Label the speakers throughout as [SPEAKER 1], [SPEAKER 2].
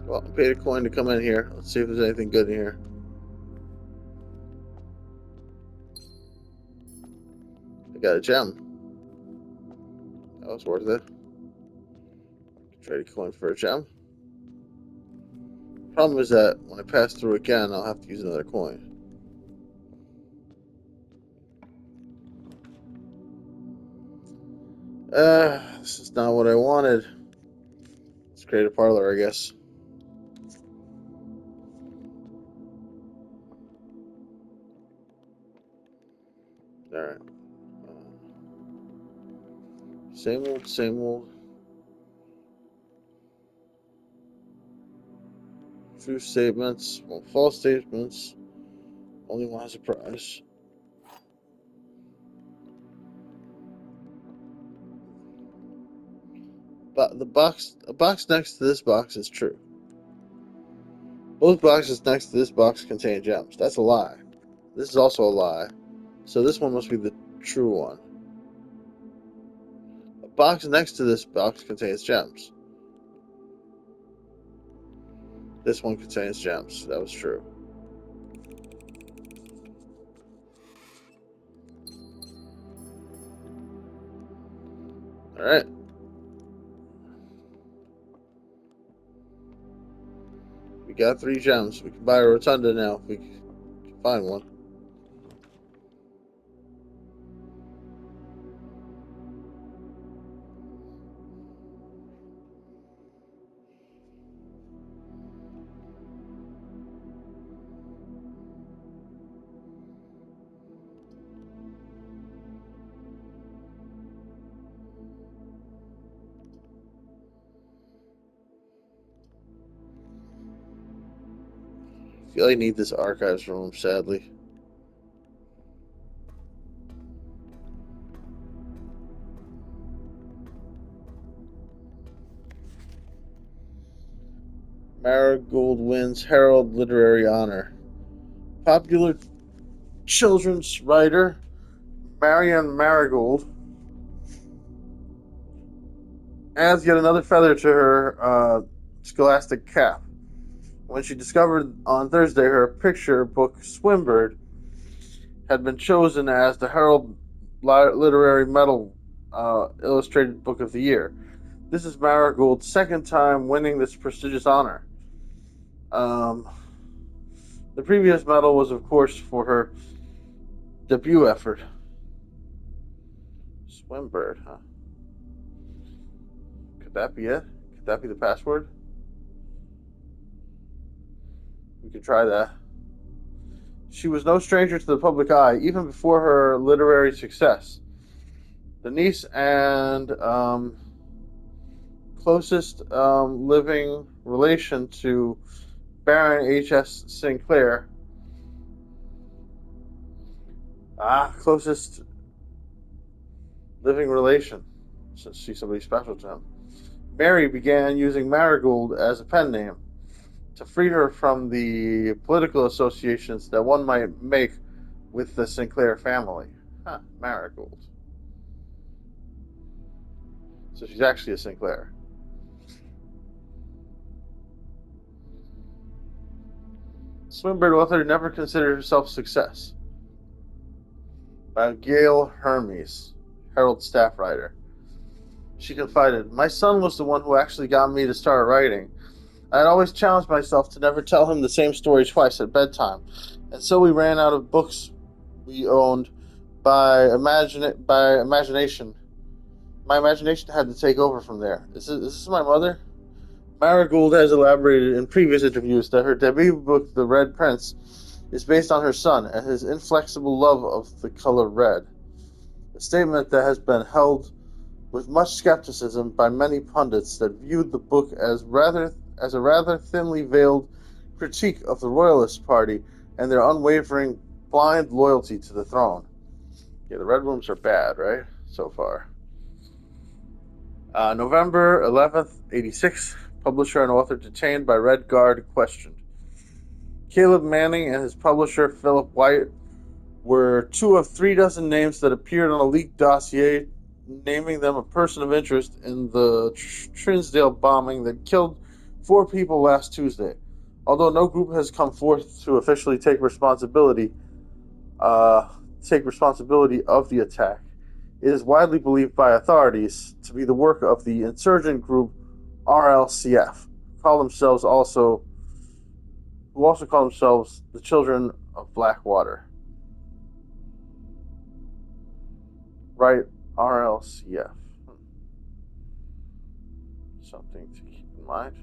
[SPEAKER 1] Well, I paid a coin to come in here. Let's see if there's anything good in here. I got a gem. That was worth it. Trade a coin for a gem. Problem is that when I pass through again, I'll have to use another coin. This is not what I wanted. Let's create a parlor, I guess. Alright. Same old, same old. True statements, well, false statements. Only one has a prize. But a box next to this box is true. Both boxes next to this box contain gems. That's a lie. This is also a lie. So this one must be the true one. A box next to this box contains gems. This one contains gems. That was true. Alright. We got 3 gems. We can buy a rotunda now if we can find one. I feel I need this archives room, sadly. Marigold wins Herald Literary Honor. Popular children's writer Marianne Marigold adds yet another feather to her scholastic cap when she discovered on Thursday her picture book Swinburne had been chosen as the Herald Literary Medal Illustrated Book of the Year. This is Marigold's second time winning this prestigious honor. The previous medal was, of course, for her debut effort. Swinburne, huh? Could that be it? Could that be the password? We could try that. She was no stranger to the public eye, even before her literary success. The niece and closest living relation to Baron H.S. Sinclair. Closest living relation, since she's somebody special to him. Mary began using Marigold as a pen name to free her from the political associations that one might make with the Sinclair family. Marigold. So she's actually a Sinclair. Swinburne author never considered herself a success. By Gail Hermes, Herald staff writer. She confided, "My son was the one who actually got me to start writing. I had always challenged myself to never tell him the same story twice at bedtime, and so we ran out of books we owned by imagination. My imagination had to take over from there. Is this my mother?" Marigold has elaborated in previous interviews that her debut book, The Red Prince, is based on her son and his inflexible love of the color red, a statement that has been held with much skepticism by many pundits that viewed the book as a rather thinly veiled critique of the Royalist Party and their unwavering blind loyalty to the throne. Yeah, the Red Rooms are bad, right? So far. November 11th, 86. Publisher and author detained by Red Guard questioned. Caleb Manning and his publisher Philip White were 2 of 3 dozen names that appeared on a leaked dossier naming them a person of interest in the Trinsdale bombing that killed four people last Tuesday. Although no group has come forth to officially uh, take responsibility of the attack, it is widely believed by authorities to be the work of the insurgent group RLCF, call themselves also who also call themselves the Children of Blackwater. Right, RLCF. Something to keep in mind.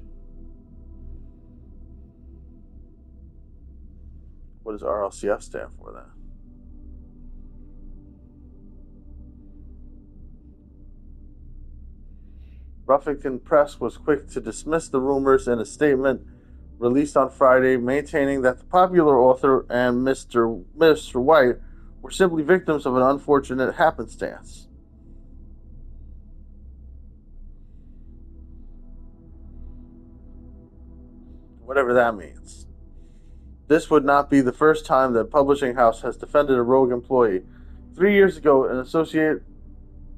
[SPEAKER 1] What does RLCF stand for then? Ruffington Press was quick to dismiss the rumors in a statement released on Friday, maintaining that the popular author and Mr. White were simply victims of an unfortunate happenstance. Whatever that means. This would not be the first time that a publishing house has defended a rogue employee. 3 years ago, an associate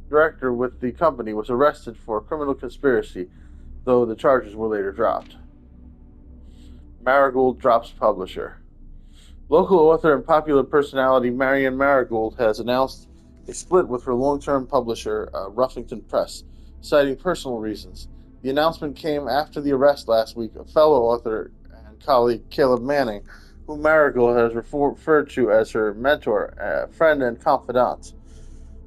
[SPEAKER 1] director with the company was arrested for criminal conspiracy, though the charges were later dropped. Marigold drops publisher. Local author and popular personality Marian Marigold has announced a split with her long-term publisher, Ruffington Press, citing personal reasons. The announcement came after the arrest last week of fellow author and colleague Caleb Manning, whom Marigold has referred to as her mentor, friend, and confidant.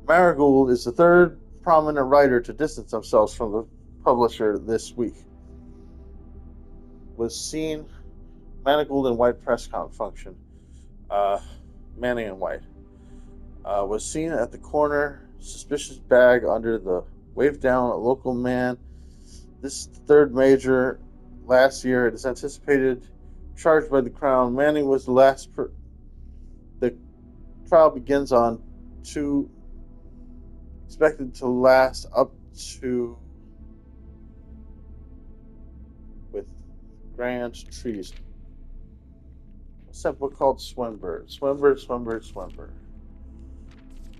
[SPEAKER 1] Marigold is the third prominent writer to distance themselves from the publisher this week. Was seen Manigold and White press function. Uh, Manning and White was seen at the corner, suspicious bag under the wave down a local man. This third major last year. It is anticipated charged by the Crown. Manning was the last. The trial begins on 2, expected to last up to with grand treason. What's that book called? Swinburne. Swinburne.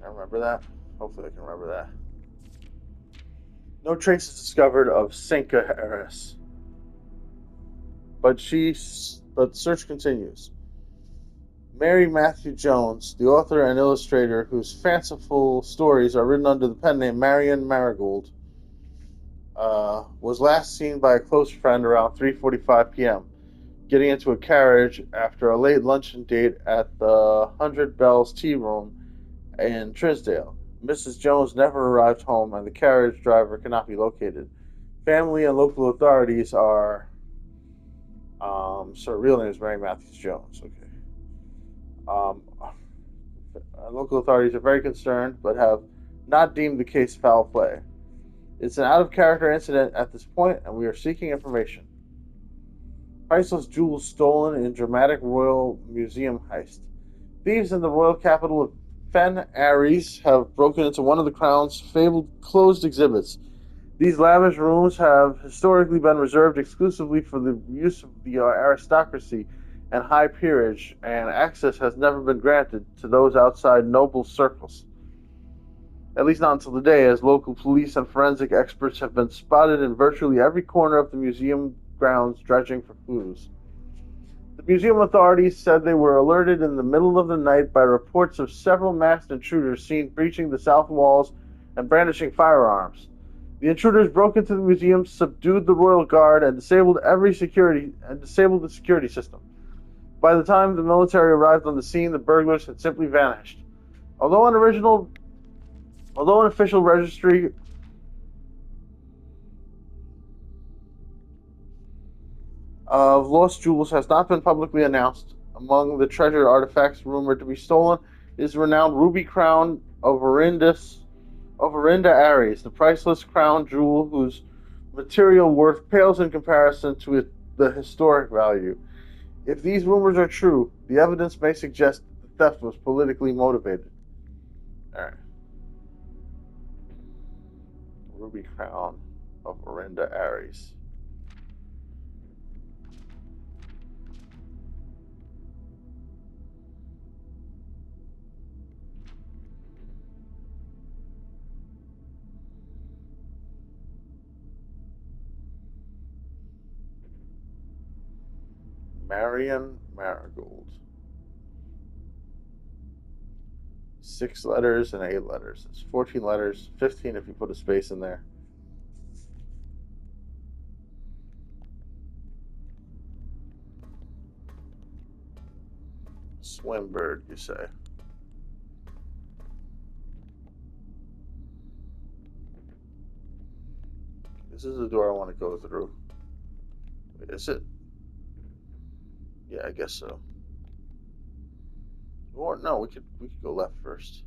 [SPEAKER 1] I remember that. Hopefully I can remember that. No traces discovered of Cinca Harris, but search continues. Mary Matthew Jones, the author and illustrator whose fanciful stories are written under the pen name Marian Marigold, was last seen by a close friend around 3:45 p.m., getting into a carriage after a late luncheon date at the Hundred Bells Tea Room in Trisdale. Mrs. Jones never arrived home, and the carriage driver cannot be located. Family and local authorities are. So her real name is Mary Matthews Jones. Okay. Um, Local authorities are very concerned, but have not deemed the case foul play. It's an out of character incident at this point, and we are seeking information. Priceless jewels stolen in dramatic royal museum heist. Thieves in the royal capital of Fen Ares have broken into one of the Crown's fabled closed exhibits. These lavish rooms have historically been reserved exclusively for the use of the aristocracy and high peerage, and access has never been granted to those outside noble circles. At least not until today, as local police and forensic experts have been spotted in virtually every corner of the museum grounds dredging for clues. The museum authorities said they were alerted in the middle of the night by reports of several masked intruders seen breaching the south walls and brandishing firearms. The intruders broke into the museum, subdued the royal guard, and disabled the security system. By the time the military arrived on the scene, the burglars had simply vanished. Although an official registry of lost jewels has not been publicly announced, among the treasured artifacts rumored to be stolen is the renowned ruby crown of Orinda Ares, the priceless crown jewel whose material worth pales in comparison to the historic value. If these rumors are true, the evidence may suggest that the theft was politically motivated. All right. Ruby crown of Orinda Ares. Marion Marigold. 6 letters and 8 letters. It's 14 letters, 15 if you put a space in there. Swimbird, you say? This is the door I want to go through. Wait, is it? Yeah, I guess so. Or no, we could go left first.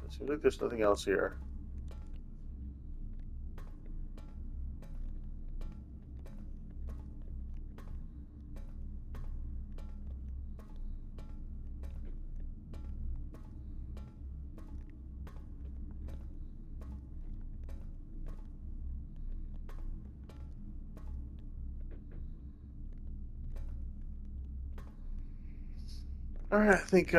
[SPEAKER 1] It seems like there's nothing else here. All right, I think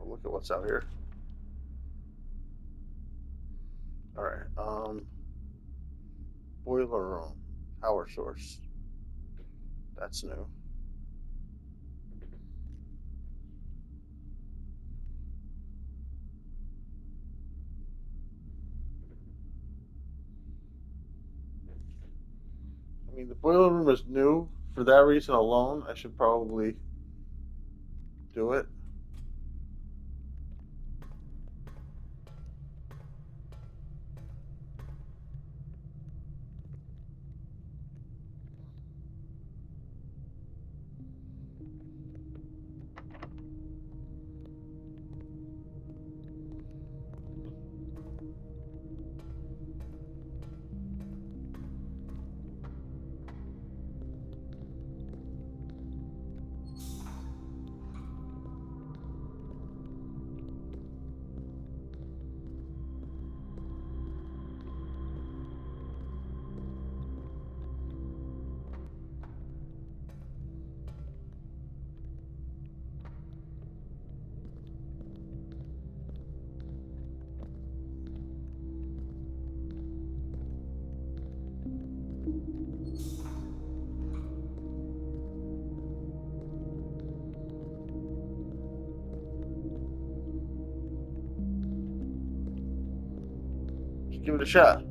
[SPEAKER 1] look at what's out here. All right, boiler room, power source. That's new. I mean, the boiler room is new. For that reason alone, I should probably do it. Just give it a shot.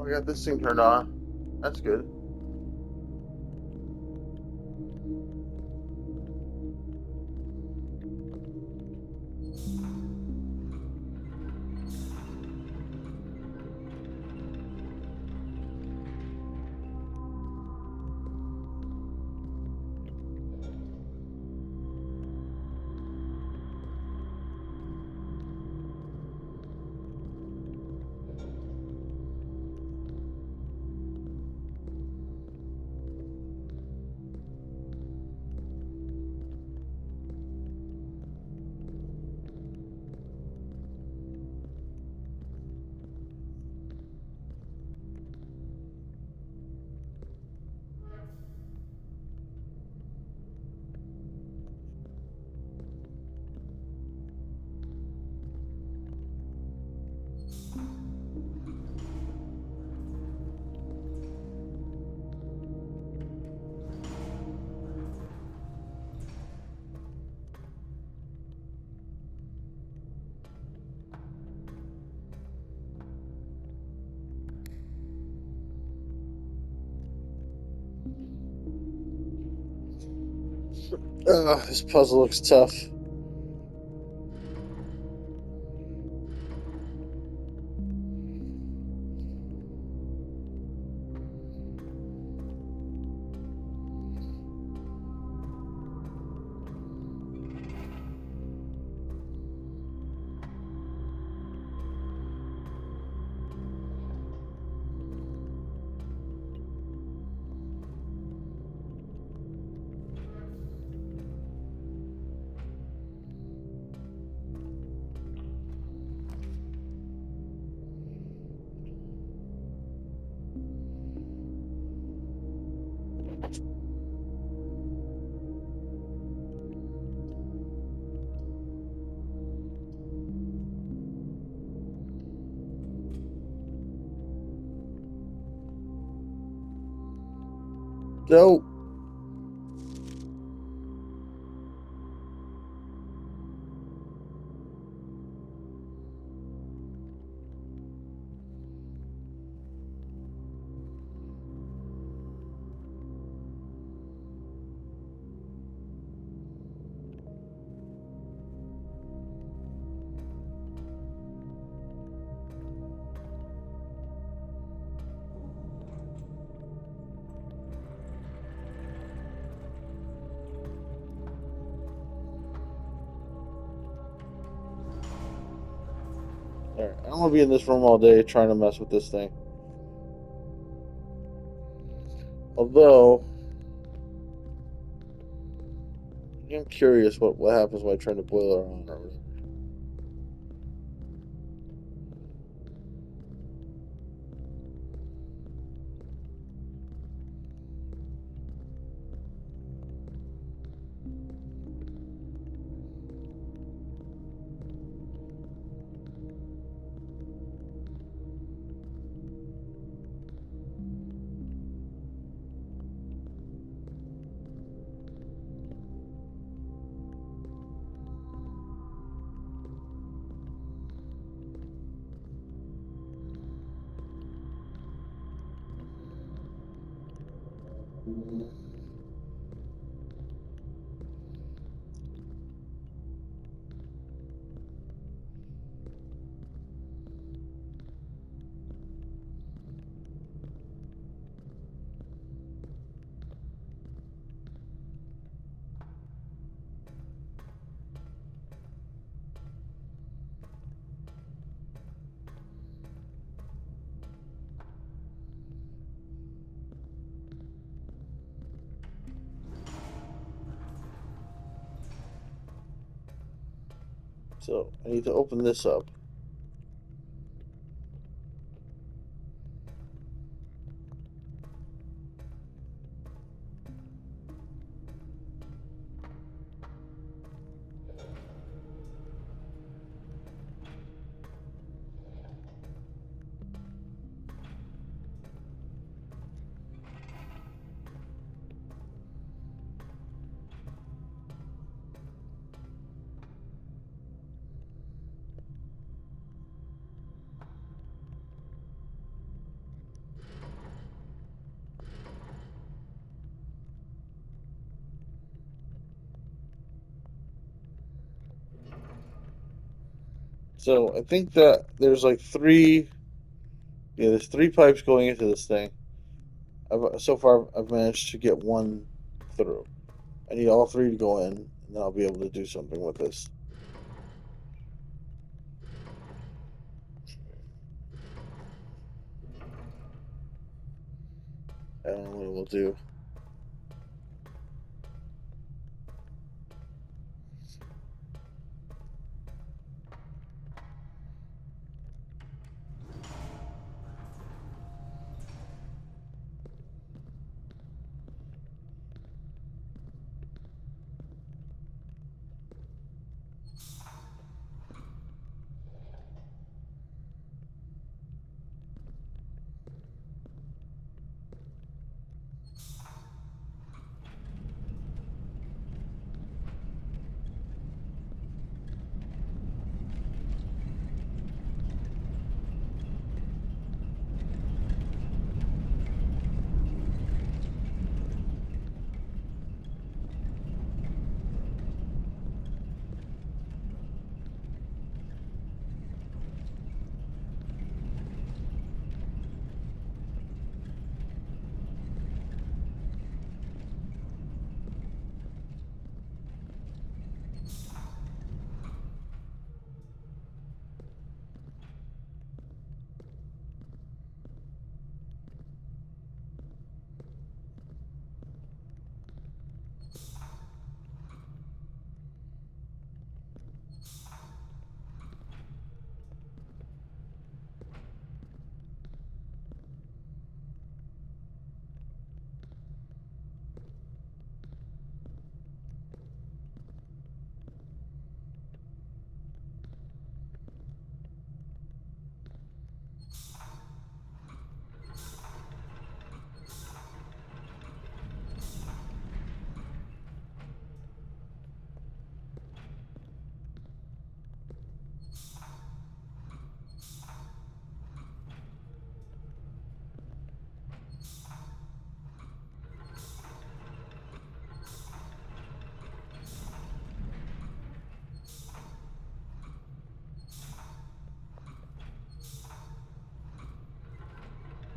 [SPEAKER 1] I got this thing turned on. That's good. This puzzle looks tough. No. Alright, I'm gonna be in this room all day trying to mess with this thing. Although, I'm curious what happens when I turn the boiler on or whatever. So I need to open this up. So I think that there's like three. Yeah, there's three pipes going into this thing. So far I've managed to get one through. I need all three to go in, and then I'll be able to do something with this. I don't know what it will do.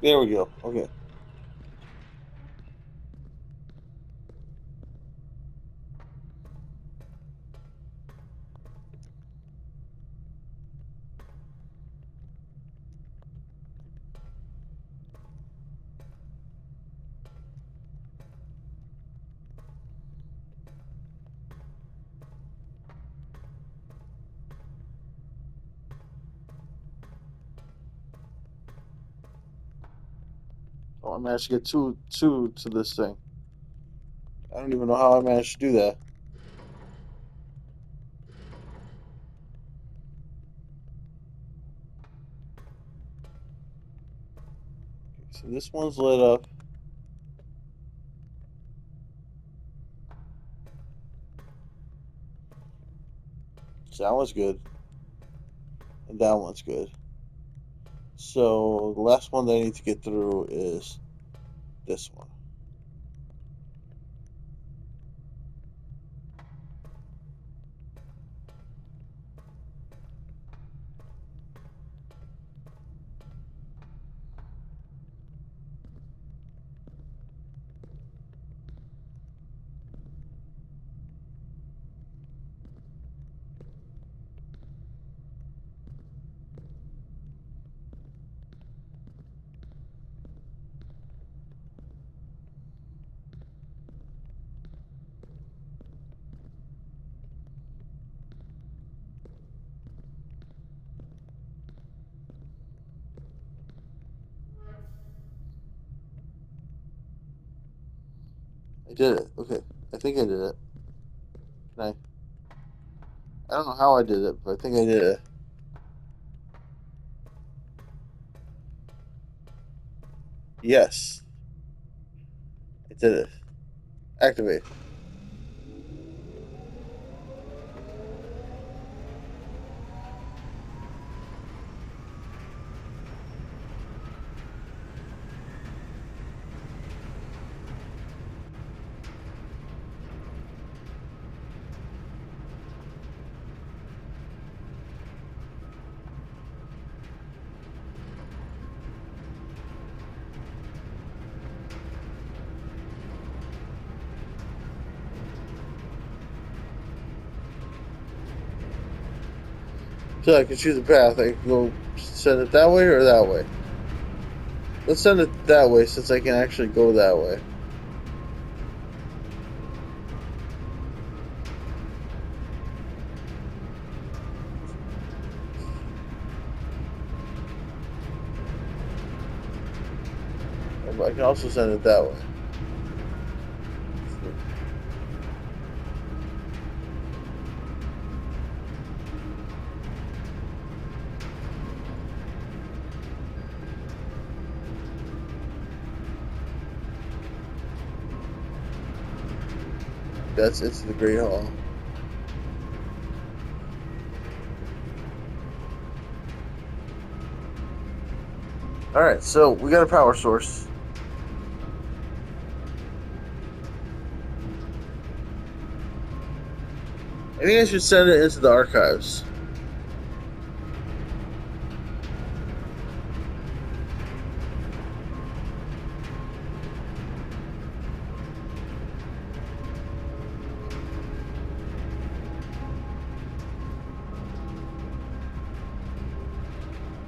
[SPEAKER 1] There we go. Okay. Oh, I managed to get two to this thing. I don't even know how I managed to do that. So this one's lit up. So that one's good. And that one's good. So the last one that I need to get through is this one. I did it. Okay. I think I did it. Can I? I don't know how I did it, but I think I did it. Yes. I did it. Activate. So I can choose a path. I can go send it that way or that way. Let's send it that way since I can actually go that way. I can also send it that way. That's it's the Great Hall. Alright, so we got a power source. I think I should send it into the archives.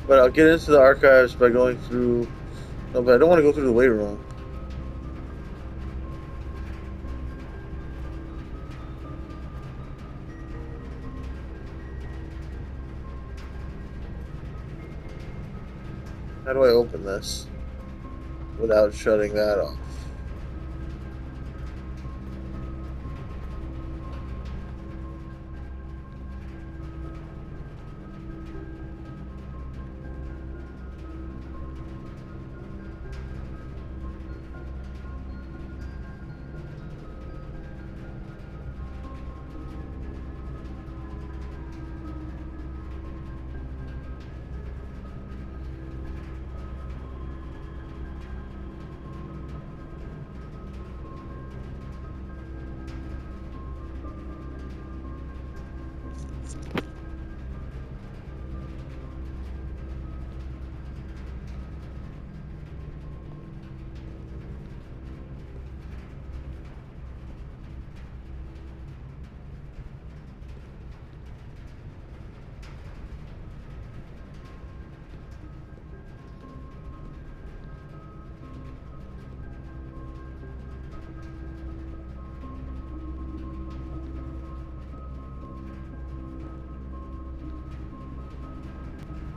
[SPEAKER 1] But I'll get into the archives by going through. No, but I don't want to go through the weight room. How do I open this without shutting that off?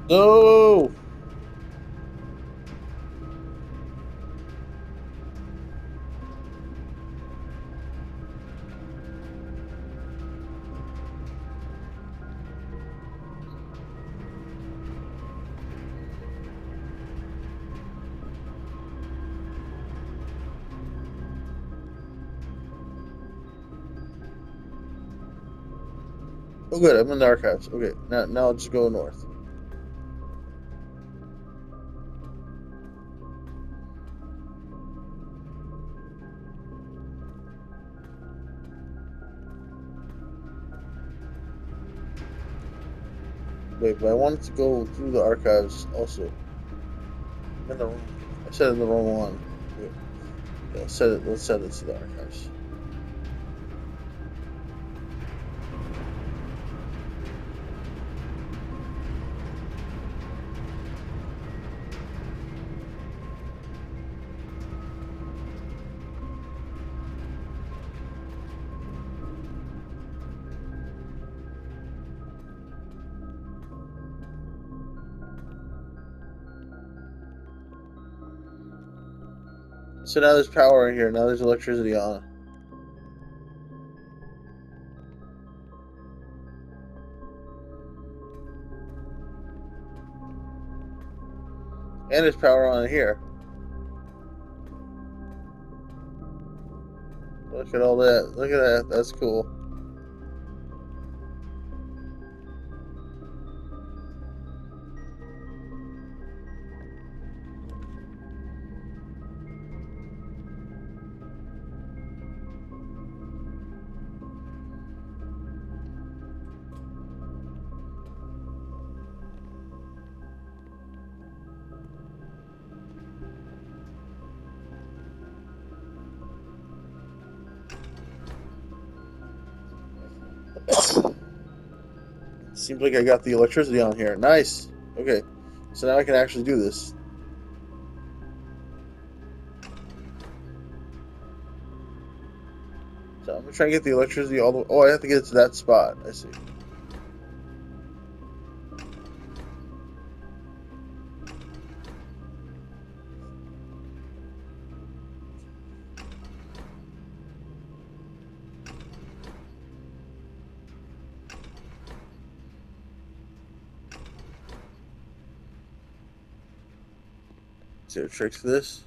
[SPEAKER 1] No! Oh, good. I'm in the archives. Okay, now I'll just go north. Wait, but I wanted to go through the archives also. I'm in the wrong. I said in the wrong one. Wait, yeah, set it. Let's set it to the archives. So now there's power in here. Now there's electricity on. And there's power on here. Look at all that. Look at that. That's cool. Seems like I got the electricity on here. Nice. Okay. So now I can actually do this. So I'm going to try and get the electricity all the way. Oh, I have to get it to that spot. I see. Is there a trick to this?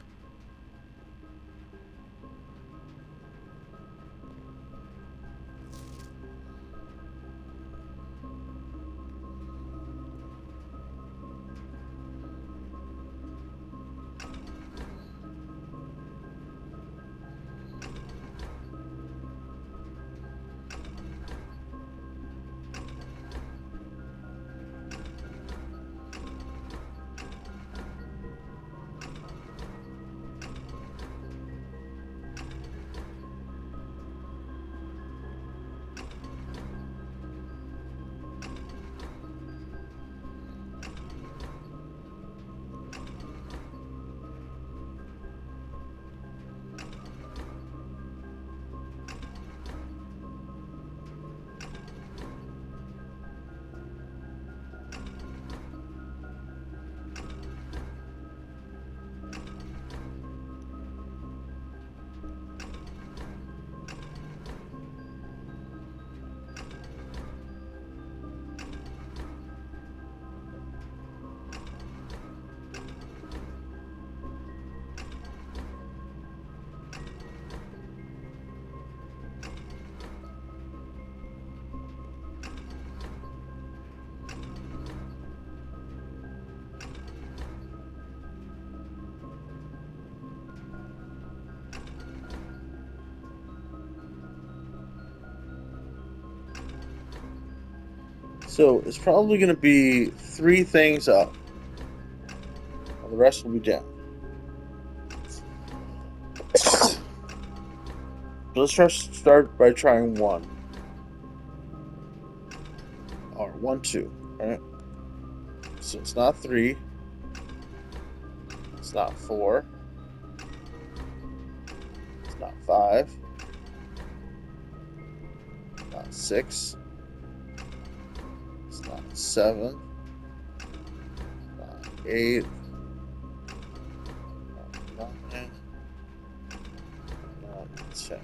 [SPEAKER 1] So it's probably going to be 3 things up. And the rest will be down. Let's start by trying 1. Or 1, 2. Alright. So it's not 3. It's not 4. It's not 5. It's not 6. It's not 7. It's not 8. Not 9. Not 10.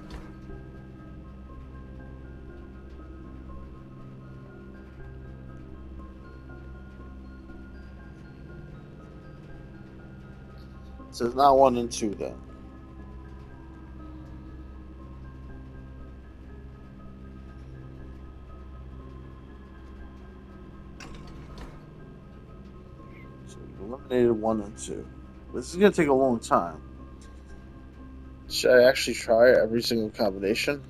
[SPEAKER 1] So it's not 1 and 2 then. So we eliminated 1 and 2. This is going to take a long time. Should I actually try every single combination?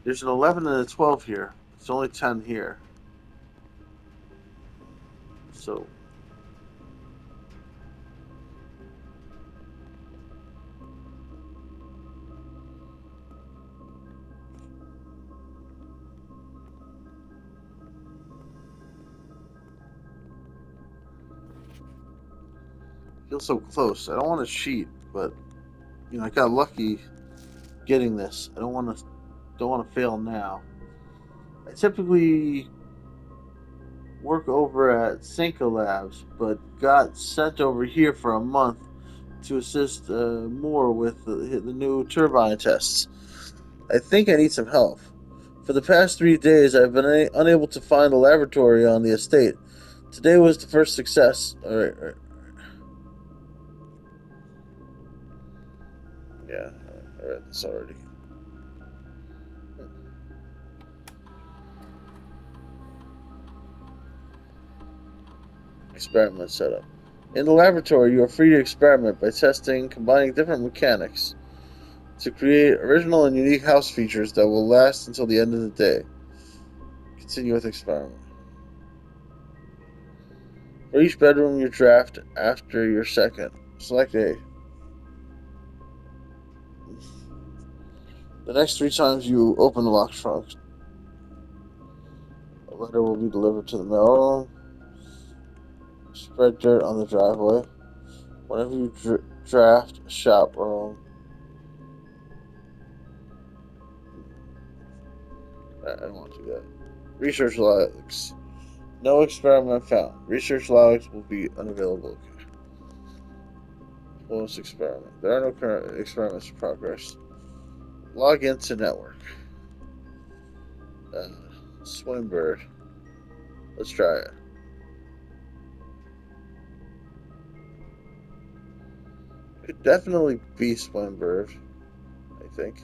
[SPEAKER 1] There's an 11 and a 12 here. It's only 10 here. So feels so close. I don't want to cheat, but I got lucky getting this. I don't want to fail now. I typically work over at Cinca Labs, but got sent over here for a month to assist more with the new turbine tests. I think I need some help. For the past 3 days, I've been unable to find a laboratory on the estate. Today was the first success. All right. Yeah, I read this already. Experiment setup. In the laboratory, you are free to experiment by testing, combining different mechanics to create original and unique house features that will last until the end of the day. Continue with experiment. For each bedroom you draft after your second, select A. The next 3 times you open the locked trunk, a letter will be delivered to the mail. Spread dirt on the driveway. Whenever you draft, shop, or I don't want to do that. Research logs. No experiment found. Research logs will be unavailable. Okay. Bonus experiment. There are no current experiments in progress. Log into network. Uh, Swimbird. Let's try it. Could definitely be Swimbird, I think.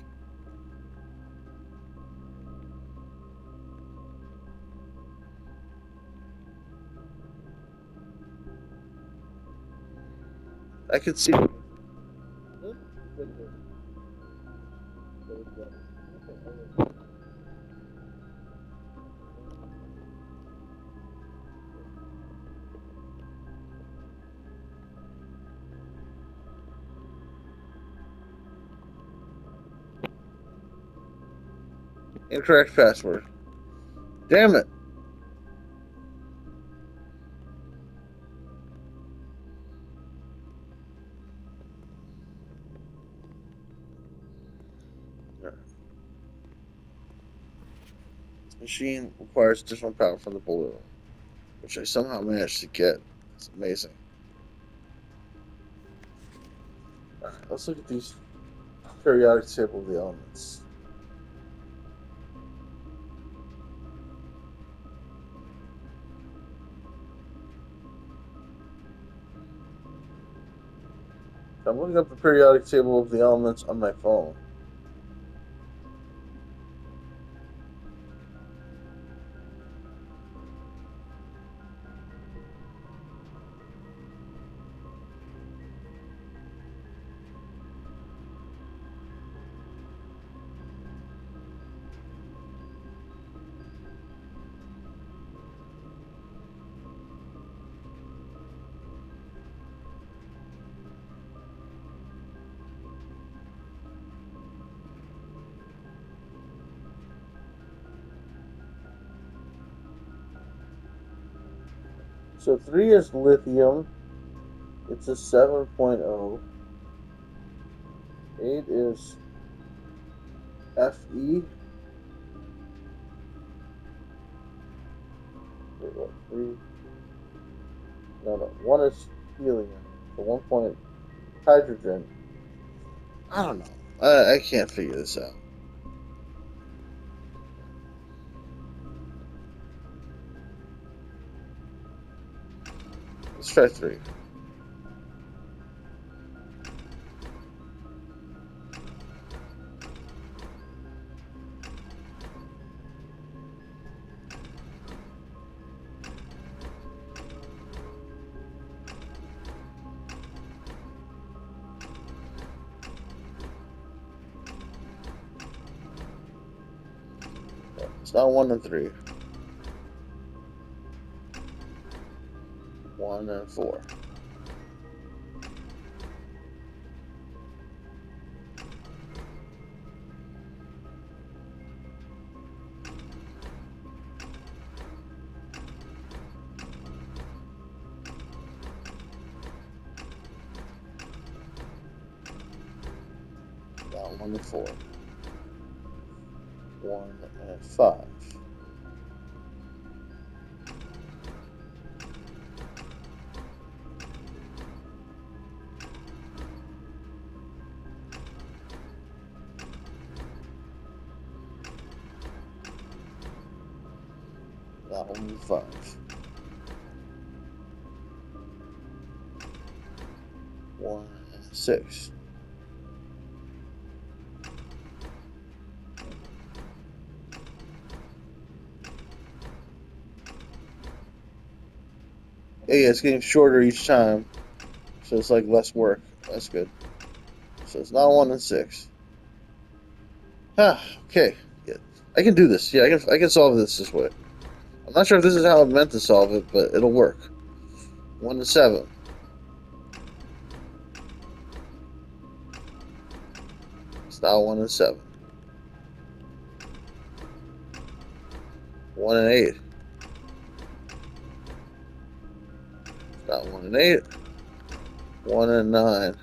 [SPEAKER 1] I could see. Incorrect password. Damn it. This machine requires additional power from the balloon, which I somehow managed to get. It's amazing. Alright, let's look at these periodic table of the elements. I'm looking up the periodic table of the elements on my phone. So 3 is lithium. It's a 7.0. 8 is Fe. Wait, what? 3? No. 1 is helium. So 1 point hydrogen. I don't know. I can't figure this out. Let's try 3. It's not 1 and 3. 1 and 4. Not 1 and 4. 1 and 5. Not 1 and 5. 1 and 6. Yeah, it's getting shorter each time, so it's like less work. That's good. So it's not 1 and 6. Ah, okay. Yeah, I can do this. Yeah, I can solve this way. I'm not sure if this is how I meant to solve it, but it'll work. 1 and 7. It's not 1 and 7. 1 and 8. It's not 1 and 8. 1 and 9.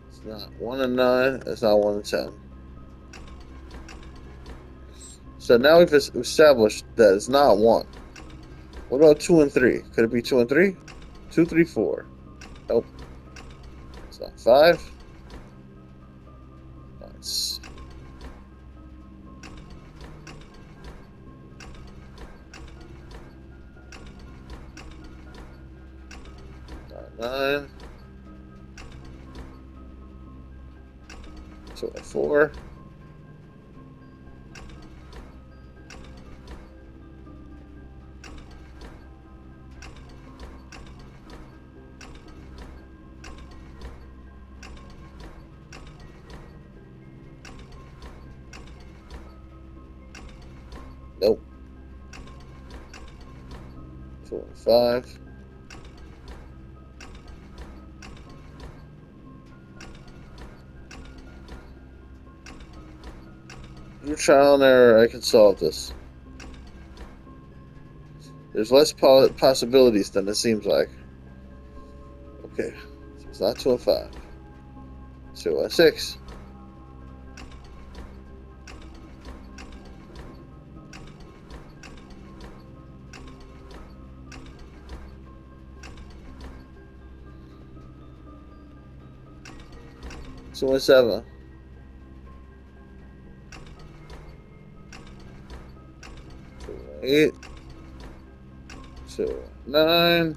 [SPEAKER 1] It's not 1 and 9. It's not 1 and 10. So now we've established that it's not 1. What about 2 and 3? Could it be 2 and 3? 2, 3, 4. Nope. It's not 5. Nice. Not 9. 2 and 4. Nope. 2 and 5. Through trial and error, I can solve this. There's less possibilities than it seems like. Okay, so it's not 2 and 5. 2 and 6. Two and 7. 2 and 8. 2 and 9.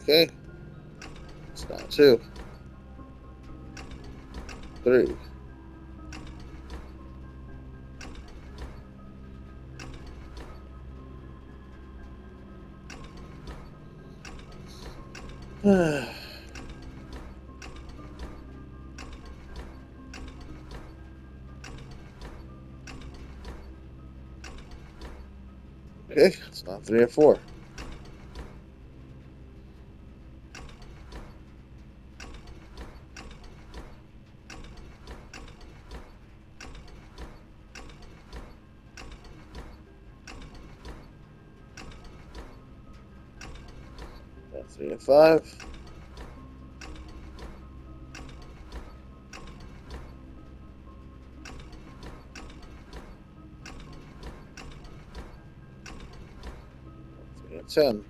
[SPEAKER 1] Okay, it's not 2. 3. Okay, it's not 3 and 4. Not 3 and 5. Not 3 and 10.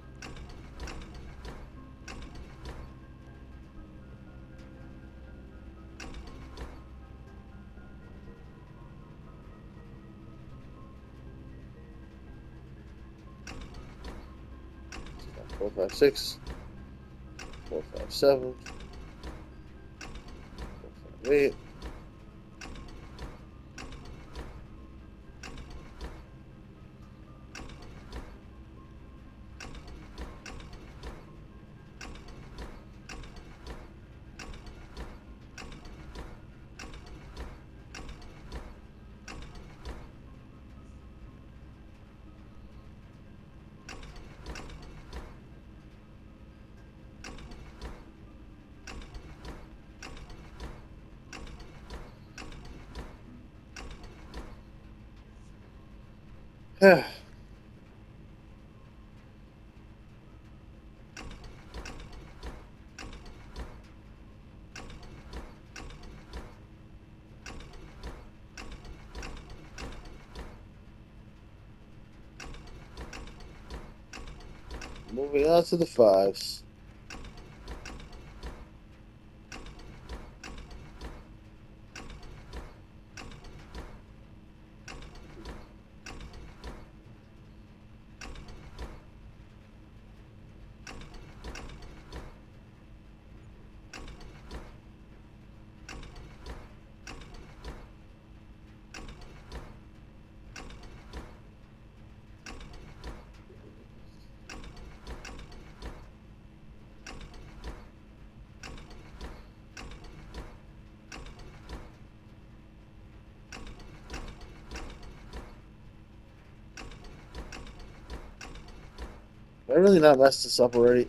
[SPEAKER 1] It's not 4, 5, 6. 4, 5, 7. 4, 5, 8. Moving on to the 5s. I really not messed this up already?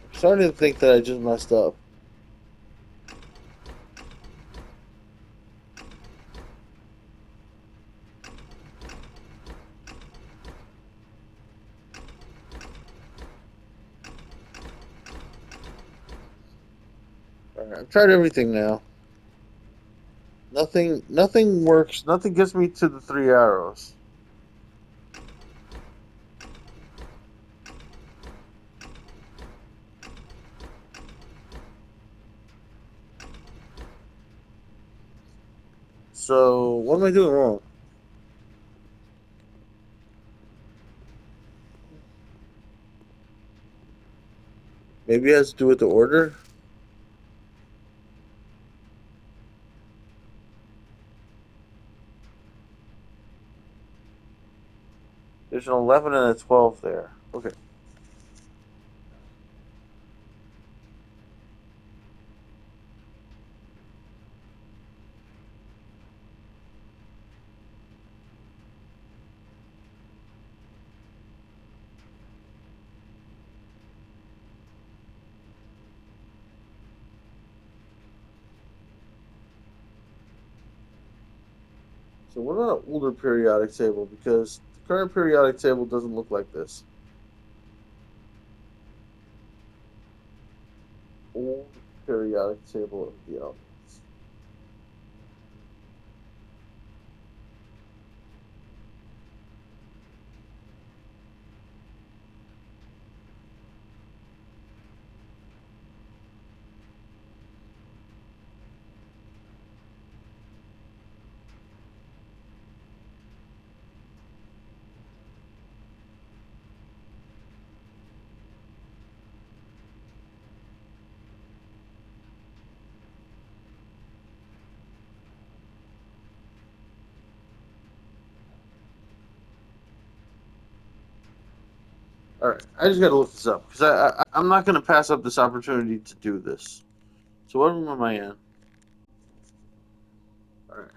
[SPEAKER 1] I'm starting to think that I just messed up. Alright, I've tried everything now. Nothing works. Nothing gets me to the three arrows. So what am I doing wrong? Maybe it has to do with the order. There's an 11 and a 12 there. Okay. So what about an older periodic table? Because the current periodic table doesn't look like this. Old periodic table of the elements. All right, I just got to look this up because I'm not going to pass up this opportunity to do this. So what am I in? All right.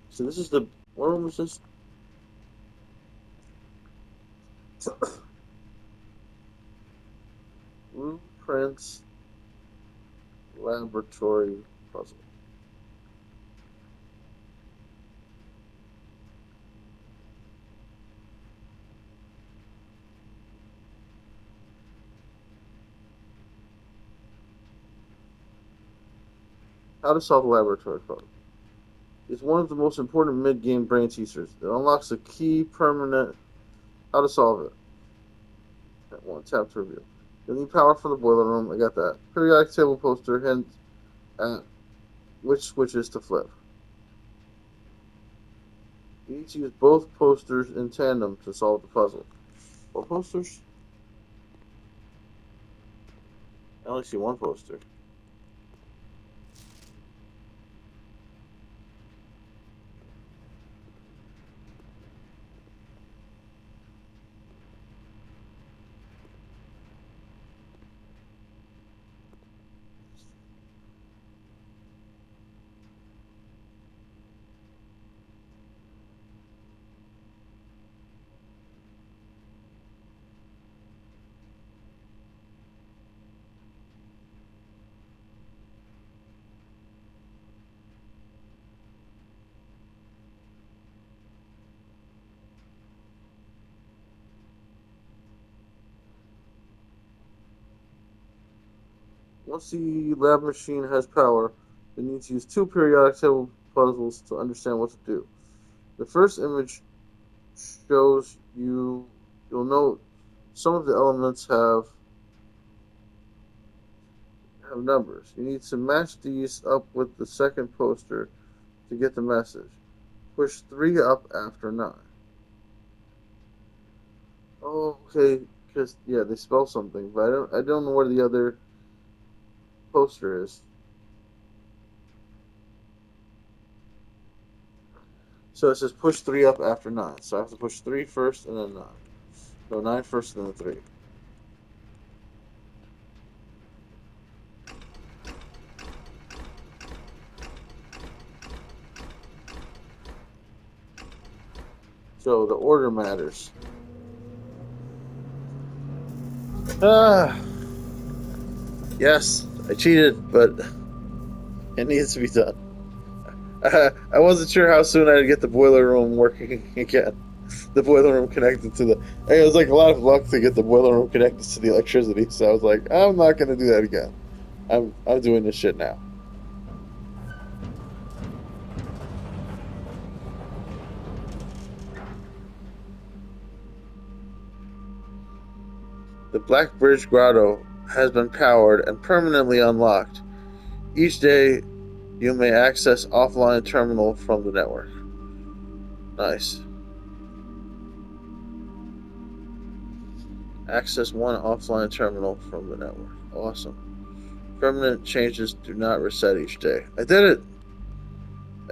[SPEAKER 1] So this is the what room is this? Blueprints laboratory puzzle. How to solve a laboratory problem. It's one of the most important mid-game brain teasers. It unlocks a key permanent. How to solve it? That one tap to review. You need power for the boiler room. I got that. Periodic table poster. Hint at which switches to flip. You need to use both posters in tandem to solve the puzzle. What posters? I only see one poster. Once the lab machine has power, you need to use two periodic table puzzles to understand what to do. The first image shows you'll note some of the elements have numbers. You need to match these up with the second poster to get the message. Push 3 up after 9. Oh, okay. Because yeah, they spell something, but I don't know where the other poster is. So it says push 3 up after 9. So I have to push 3 first and then 9. No, 9 first and then 3. So the order matters. Ah, yes, I cheated, but it needs to be done. I wasn't sure how soon I'd get the boiler room working again. The boiler room connected to the. It was like a lot of luck to get the boiler room connected to the electricity. So I was like, I'm not gonna do that again. I'm doing this shit now. The Black Bridge Grotto has been powered and permanently unlocked. Each day, you may access offline terminal from the network. Nice. Access one offline terminal from the network. Awesome. Permanent changes do not reset each day. I did it!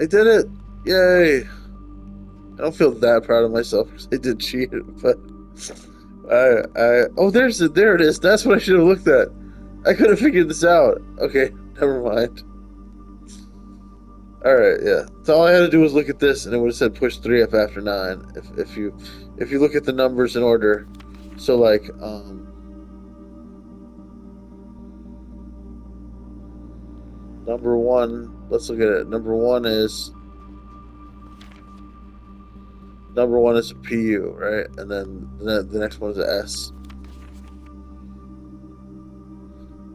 [SPEAKER 1] I did it! Yay! I don't feel that proud of myself because I did cheat, but oh, there it is. That's what I should have looked at. I could have figured this out. Okay, never mind. All right, yeah. So all I had to do was look at this, and it would have said push 3 up after 9. If you look at the numbers in order, so like number one. Let's look at it. Number one is a PU, right? And then the next one is a S.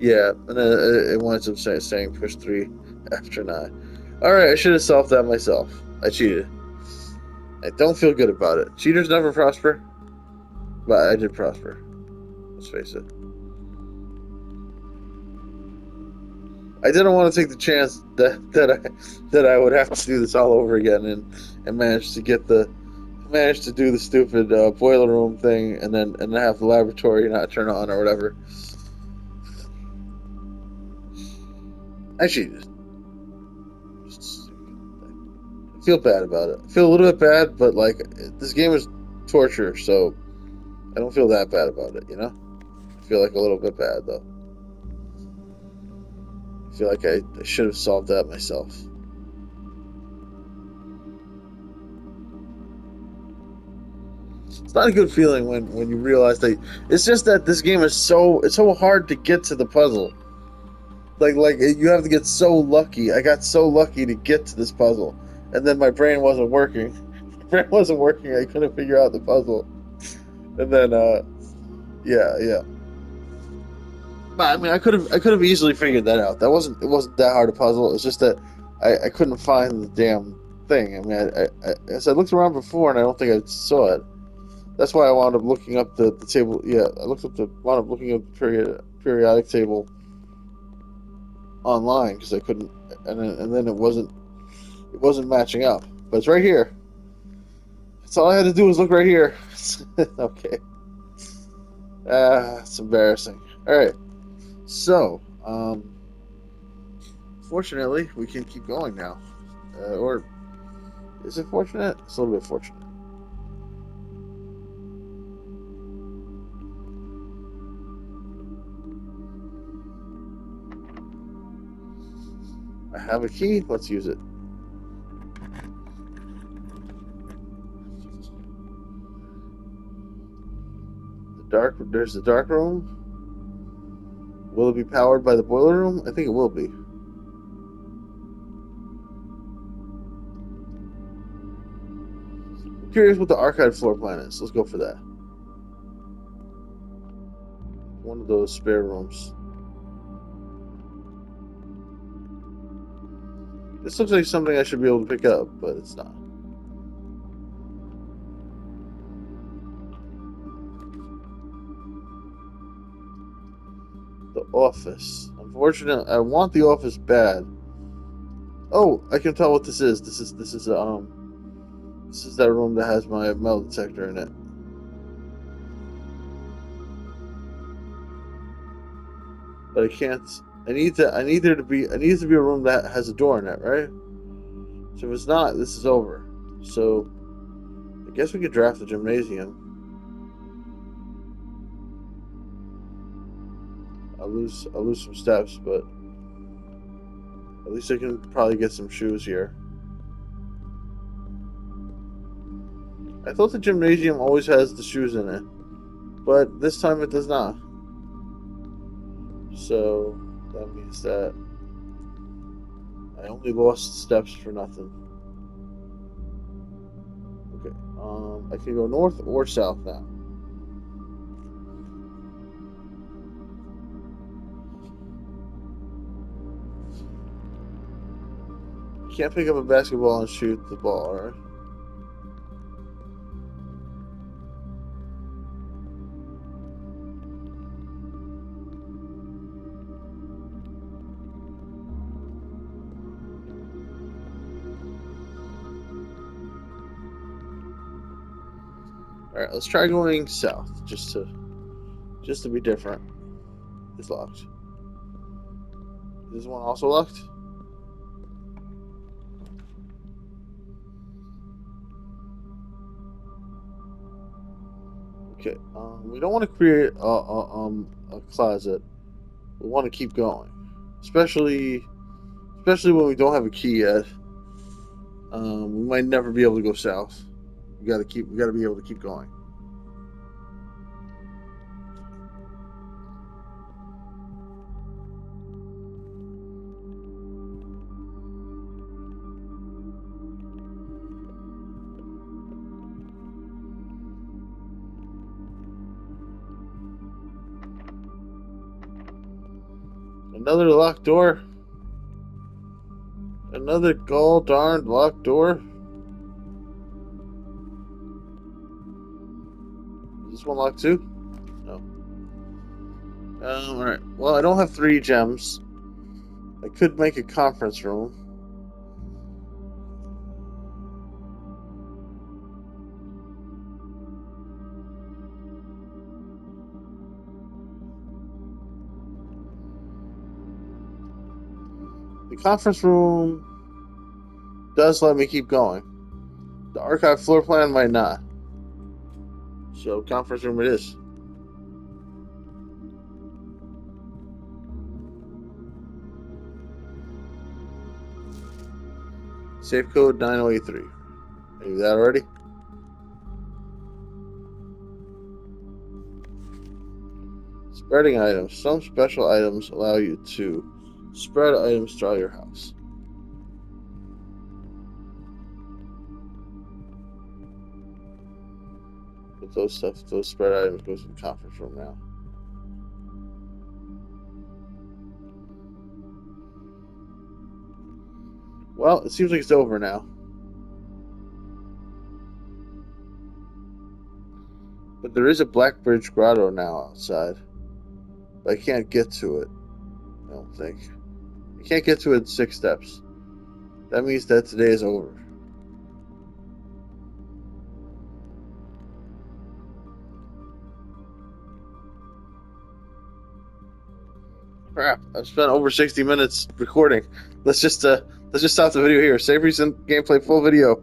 [SPEAKER 1] Yeah, and then it winds up saying push 3 after 9. All right, I should have solved that myself. I cheated. I don't feel good about it. Cheaters never prosper, but I did prosper. Let's face it. I didn't want to take the chance that I would have to do this all over again and manage to do the stupid boiler room thing and then have the laboratory not turn on or whatever. I cheated. I feel bad about it. I feel a little bit bad, but like this game is torture, so I don't feel that bad about it. I feel like a little bit bad though. I feel like I should have solved that myself. It's not a good feeling when you realize that it's just that this game is so hard to get to the puzzle. Like you have to get so lucky. I got so lucky to get to this puzzle, and then my brain wasn't working. My brain wasn't working. I couldn't figure out the puzzle, and then yeah. But I mean, I could have easily figured that out. It wasn't that hard a puzzle. It's just that I couldn't find the damn thing. I mean, as I looked around before and I don't think I saw it. That's why I wound up looking up the table. Yeah, I wound up looking up the periodic table online because I couldn't, and then it wasn't matching up. But it's right here. That's all I had to do was look right here. Okay. It's embarrassing. All right. So, fortunately, we can keep going now. Or is it fortunate? It's a little bit fortunate. I have a key. Let's use it. There's the dark room. Will it be powered by the boiler room? I think it will be. I'm curious what the archive floor plan is. Let's go for that. One of those spare rooms. This looks like something I should be able to pick up, but it's not. The office. Unfortunately, I want the office bad. Oh, I can tell what this is. This is that room that has my metal detector in it. But I can't. I need there to be. It needs to be a room that has a door in it, right? So if it's not, this is over. So I guess we could draft the gymnasium. I'll lose some steps, but at least I can probably get some shoes here. I thought the gymnasium always has the shoes in it, but this time it does not. So that means that I only lost steps for nothing. Okay, I can go north or south now. Can't pick up a basketball and shoot the ball, right? All right, let's try going south, just to be different. It's locked. Is this one also locked? Okay. We don't want to create a closet. We want to keep going, especially when we don't have a key yet. We might never be able to go south. We gotta be able to keep going. Another locked door. Another gall darned locked door. Is this one locked too? No. Alright. Well, I don't have 3 gems. I could make a conference room. The conference room does let me keep going. The archive floor plan might not. So, conference room it is. Safe code 9083. Are you that already? Spreading items. Some special items allow you to spread items throughout your house. But those spread items goes to the conference room now. Well, it seems like it's over now. But there is a Blackbridge Grotto now outside. But I can't get to it. I don't think. I can't get to it in 6 steps. That means that today is over. Crap! I've spent over 60 minutes recording. Let's just stop the video here. Save recent gameplay full video.